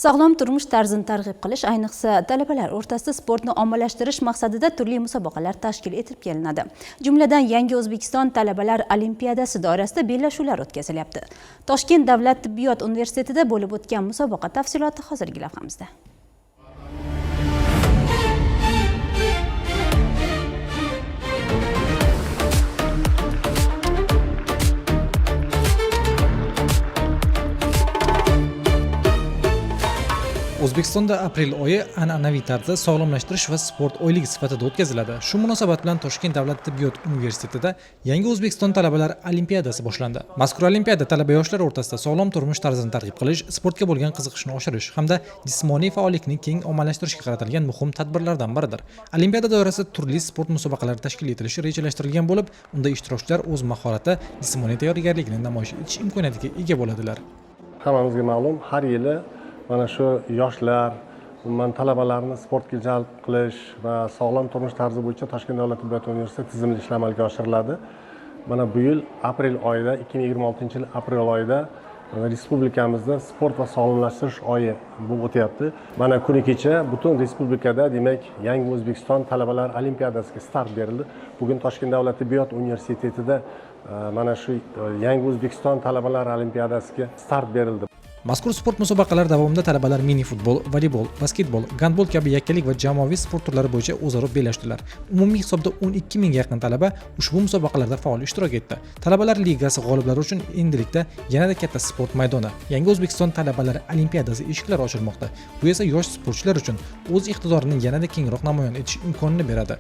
Sog'lom turmush tarzini targ'ib qilish, ayniqsa talabalar o'rtasida sportni ommalashtirish maqsadida turli musobaqalar tashkil etib kelinadi. Jumladan, Yangi O'zbekiston talabalar olimpiadasi doirasida bellashuvlar o'tkazilyapti. Toshkent davlat tibbiyot universitetida bo'lib o'tgan musobaqa tafsiloti hozirgi lavhamizda. O'zbekistonda aprel oyi an'anaviy tarzda sog'lomlashtirish va sport oyligi sifatida o'tkaziladi. Shu munosabat bilan Toshkent davlat tibbiyot universitetida Yangi O'zbekiston talabalar olimpiadasi boshlandi. Mazkur olimpiada talaba yoshlar o'rtasida sog'lom turmush tarzini targ'ib qilish, sportga bo'lgan qiziqishni oshirish hamda jismoniy faollikni keng ommalashtirishga qaratilgan muhim tadbirlardan biridir. Olimpiada doirasida turli sport musobaqalari tashkil etilishi rejalashtirilgan bo'lib, unda ishtirokchilar o'z mahorati, jismoniy tayyorgarligini namoyish etish imkoniyatiga ega bo'ladilar. Hammamizga ma'lum, har yili mana shu yoshlar, umuman talabalarni sportga jalb qilish va sog'lom turmush tarzi bo'yicha Toshkent davlat tibbiyot universiteti tizimli ishlar amalga oshiriladi. Mana bu yil aprel oyida, 2026-yil aprel oyida respublikamizda sport va sog'lomlashtirish oyi bo'lib o'tyapti. Mana kuni kecha butun respublikada, demak, Yangi O'zbekiston talabalar olimpiadasiga start berildi. Bugun Toshkent davlat tibbiyot universitetida mana shu Yangi O'zbekiston talabalar olimpiadasiga start berildi. Mazkur sport musobaqalari davomida talabalar mini futbol, voleybol, basketbol, gandbol kabi yakkalik va jamoaviy sport turlari bo'yicha o'zaro bellashdilar. Umumiy hisobda 12 mingga yaqin talaba ushbu musobaqalarda faol ishtirok etdi. Talabalar ligasi g'oliblari uchun endilikda yanada katta sport maydoni, Yangi O'zbekiston talabalar olimpiadasi eshiklari ochilmoqda. Bu esa yosh sportchilar uchun o'z iqtidorini yanada kengroq namoyon etish imkonini beradi.